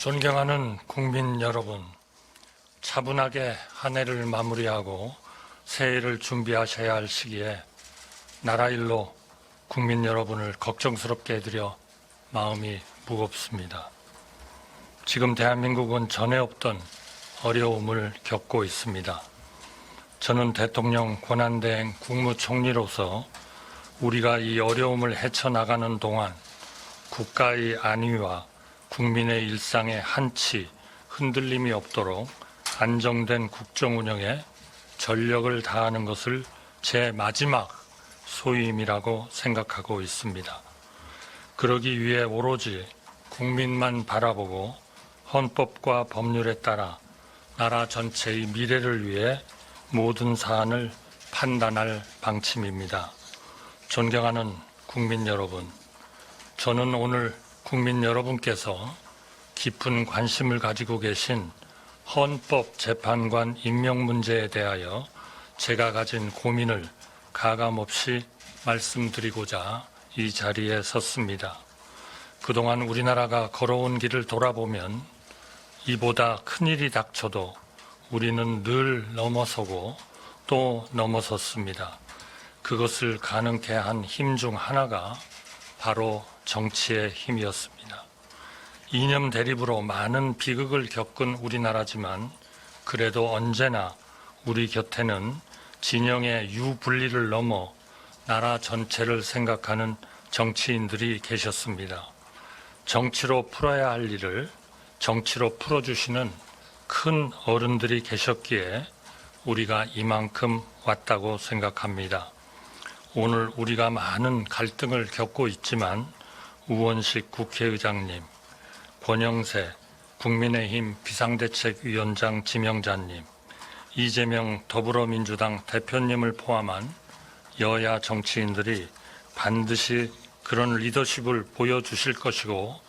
존경하는 국민 여러분, 차분하게 한 해를 마무리하고 새해를 준비하셔야 할 시기에 나라 일로 국민 여러분을 걱정스럽게 해드려 마음이 무겁습니다. 지금 대한민국은 전에 없던 어려움을 겪고 있습니다. 저는 대통령 권한대행 국무총리로서 우리가 이 어려움을 헤쳐나가는 동안 국가의 안위와 국민의 일상에 한치 흔들림이 없도록 안정된 국정 운영에 전력을 다하는 것을 제 마지막 소임이라고 생각하고 있습니다. 그러기 위해 오로지 국민만 바라보고 헌법과 법률에 따라 나라 전체의 미래를 위해 모든 사안을 판단할 방침입니다. 존경하는 국민 여러분, 저는 오늘 국민 여러분께서 깊은 관심을 가지고 계신 헌법재판관 임명 문제에 대하여 제가 가진 고민을 가감없이 말씀드리고자 이 자리에 섰습니다. 그동안 우리나라가 걸어온 길을 돌아보면 이보다 큰일이 닥쳐도 우리는 늘 넘어서고 또 넘어섰습니다. 그것을 가능케 한 힘 중 하나가 바로 정치의 힘이었습니다. 이념 대립으로 많은 비극을 겪은 우리나라지만 그래도 언제나 우리 곁에는 진영의 유분리를 넘어 나라 전체를 생각하는 정치인들이 계셨습니다. 정치로 풀어야 할 일을 정치로 풀어주시는 큰 어른들이 계셨기에 우리가 이만큼 왔다고 생각합니다. 오늘 우리가 많은 갈등을 겪고 있지만 우원식 국회의장님, 권영세 국민의힘 비상대책위원장 지명자님, 이재명 더불어민주당 대표님을 포함한 여야 정치인들이 반드시 그런 리더십을 보여주실 것이고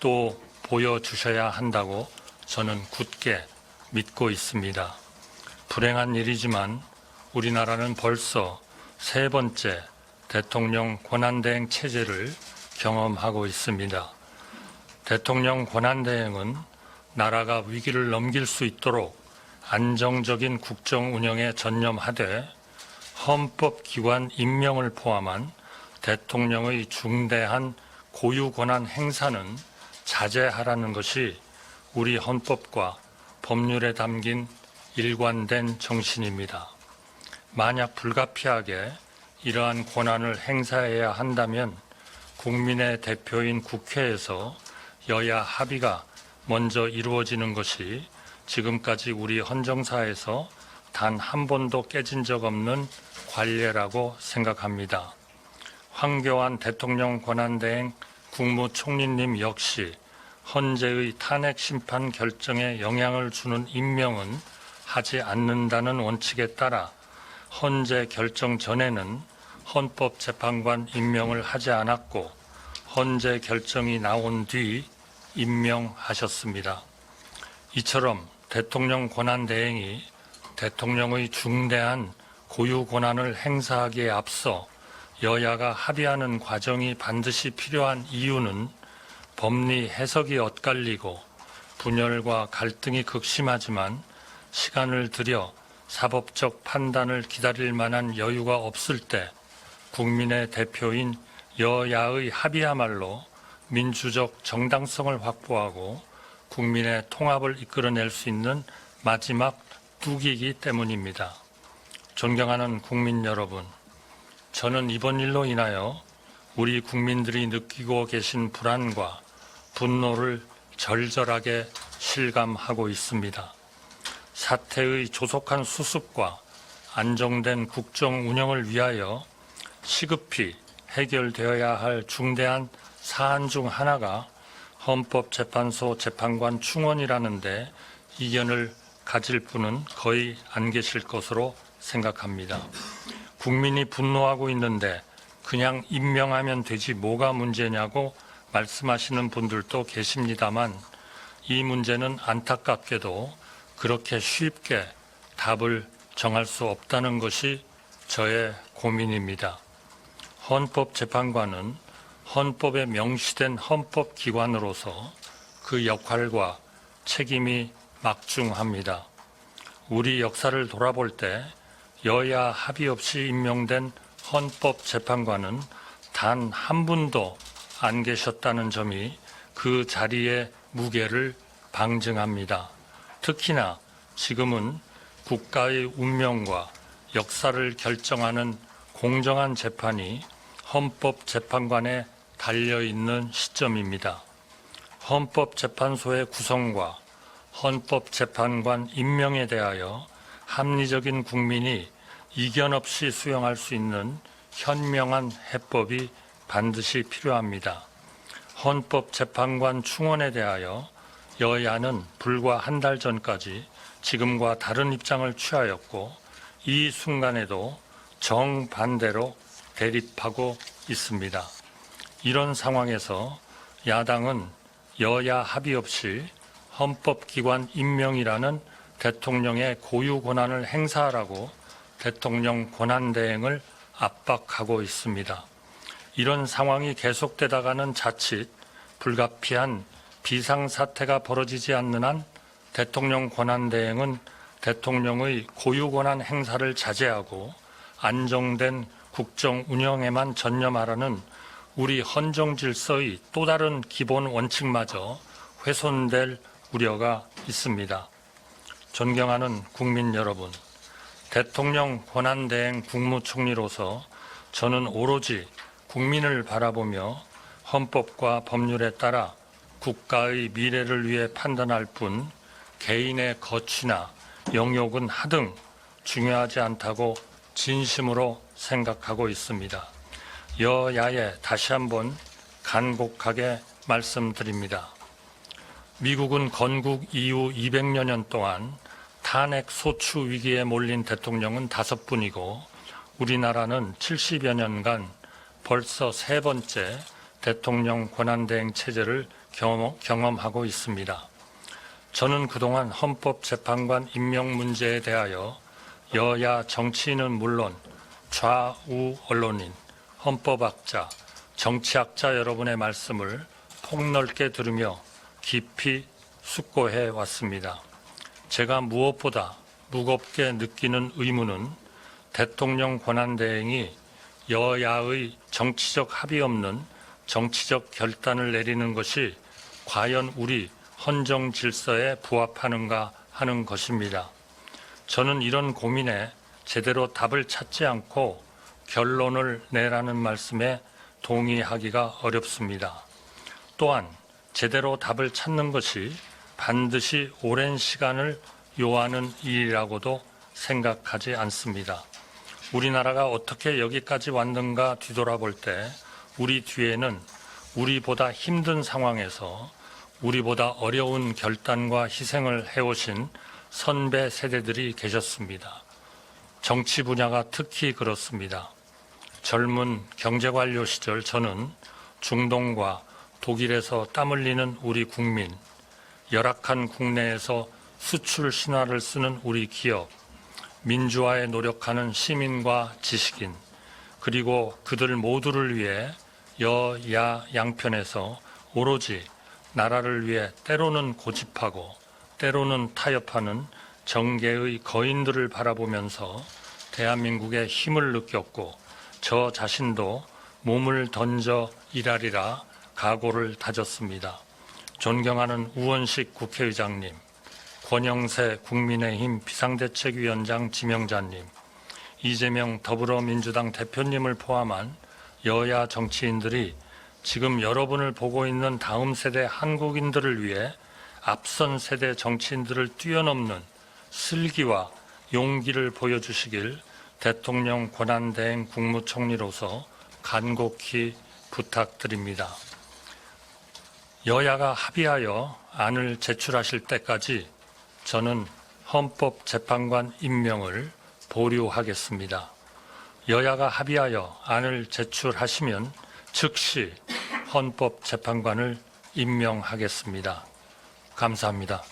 또 보여주셔야 한다고 저는 굳게 믿고 있습니다. 불행한 일이지만 우리나라는 벌써 세 번째 대통령 권한대행 체제를 경험하고 있습니다. 대통령 권한대행은 나라가 위기를 넘길 수 있도록 안정적인 국정 운영에 전념하되 헌법기관 임명을 포함한 대통령의 중대한 고유 권한 행사는 자제하라는 것이 우리 헌법과 법률에 담긴 일관된 정신입니다. 만약 불가피하게 이러한 권한을 행사해야 한다면 국민의 대표인 국회에서 여야 합의가 먼저 이루어지는 것이 지금까지 우리 헌정사에서 단 한 번도 깨진 적 없는 관례라고 생각합니다. 황교안 대통령 권한대행 국무총리님 역시 헌재의 탄핵 심판 결정에 영향을 주는 임명은 하지 않는다는 원칙에 따라 헌재 결정 전에는 헌법재판관 임명을 하지 않았고 헌재 결정이 나온 뒤 임명하셨습니다. 이처럼 대통령 권한대행이 대통령의 중대한 고유 권한을 행사하기에 앞서 여야가 합의하는 과정이 반드시 필요한 이유는 법리 해석이 엇갈리고 분열과 갈등이 극심하지만 시간을 들여 사법적 판단을 기다릴 만한 여유가 없을 때 국민의 대표인 여야의 합의야말로 민주적 정당성을 확보하고 국민의 통합을 이끌어낼 수 있는 마지막 뚝이기 때문입니다. 존경하는 국민 여러분, 저는 이번 일로 인하여 우리 국민들이 느끼고 계신 불안과 분노를 절절하게 실감하고 있습니다. 사태의 조속한 수습과 안정된 국정 운영을 위하여 시급히 해결되어야 할 중대한 사안 중 하나가 헌법재판소 재판관 충원이라는데 이견을 가질 분은 거의 안 계실 것으로 생각합니다. 국민이 분노하고 있는데 그냥 임명하면 되지 뭐가 문제냐고 말씀하시는 분들도 계십니다만 이 문제는 안타깝게도 그렇게 쉽게 답을 정할 수 없다는 것이 저의 고민입니다. 헌법재판관은 헌법에 명시된 헌법기관으로서 그 역할과 책임이 막중합니다. 우리 역사를 돌아볼 때 여야 합의 없이 임명된 헌법재판관은 단 한 분도 안 계셨다는 점이 그 자리의 무게를 방증합니다. 특히나 지금은 국가의 운명과 역사를 결정하는 공정한 재판이 헌법재판관에 달려있는 시점입니다. 헌법재판소의 구성과 헌법재판관 임명에 대하여 합리적인 국민이 이견 없이 수용할 수 있는 현명한 해법이 반드시 필요합니다. 헌법재판관 충원에 대하여 여야는 불과 한 달 전까지 지금과 다른 입장을 취하였고 이 순간에도 정반대로 대립하고 있습니다. 이런 상황에서 야당은 여야 합의 없이 헌법기관 임명이라는 대통령의 고유 권한을 행사하라고 대통령 권한대행을 압박하고 있습니다. 이런 상황이 계속되다가는 자칫 불가피한 비상사태가 벌어지지 않는 한 대통령 권한대행은 대통령의 고유 권한 행사를 자제하고 안정된 국정 운영에만 전념하라는 우리 헌정 질서의 또 다른 기본 원칙마저 훼손될 우려가 있습니다. 존경하는 국민 여러분, 대통령 권한대행 국무총리로서 저는 오로지 국민을 바라보며 헌법과 법률에 따라 국가의 미래를 위해 판단할 뿐 개인의 거취나 영역은 하등 중요하지 않다고 진심으로 생각하고 있습니다. 여야에 다시 한번 간곡하게 말씀드립니다. 미국은 건국 이후 200여 년 동안 탄핵 소추 위기에 몰린 대통령은 5분이고 우리나라는 70여 년간 벌써 3번째 대통령 권한대행 체제를 경험하고 있습니다. 저는 그동안 헌법재판관 임명 문제에 대하여 여야 정치인은 물론 좌우 언론인, 헌법학자, 정치학자 여러분의 말씀을 폭넓게 들으며 깊이 숙고해 왔습니다. 제가 무엇보다 무겁게 느끼는 의무는 대통령 권한대행이 여야의 정치적 합의 없는 정치적 결단을 내리는 것이 과연 우리 헌정 질서에 부합하는가 하는 것입니다. 저는 이런 고민에 제대로 답을 찾지 않고 결론을 내라는 말씀에 동의하기가 어렵습니다. 또한 제대로 답을 찾는 것이 반드시 오랜 시간을 요하는 일이라고도 생각하지 않습니다. 우리나라가 어떻게 여기까지 왔는가 뒤돌아볼 때 우리 뒤에는 우리보다 힘든 상황에서 우리보다 어려운 결단과 희생을 해오신 선배 세대들이 계셨습니다. 정치 분야가 특히 그렇습니다. 젊은 경제관료 시절 저는 중동과 독일에서 땀 흘리는 우리 국민, 열악한 국내에서 수출 신화를 쓰는 우리 기업, 민주화에 노력하는 시민과 지식인, 그리고 그들 모두를 위해 여야 양편에서 오로지 나라를 위해 때로는 고집하고 때로는 타협하는 정계의 거인들을 바라보면서 대한민국의 힘을 느꼈고 저 자신도 몸을 던져 일하리라 각오를 다졌습니다. 존경하는 우원식 국회의장님, 권영세 국민의힘 비상대책위원장 지명자님, 이재명 더불어민주당 대표님을 포함한 여야 정치인들이 지금 여러분을 보고 있는 다음 세대 한국인들을 위해 앞선 세대 정치인들을 뛰어넘는 슬기와 용기를 보여주시길 대통령 권한대행 국무총리로서 간곡히 부탁드립니다. 여야가 합의하여 안을 제출하실 때까지 저는 헌법재판관 임명을 보류하겠습니다. 여야가 합의하여 안을 제출하시면 즉시 헌법재판관을 임명하겠습니다. 감사합니다.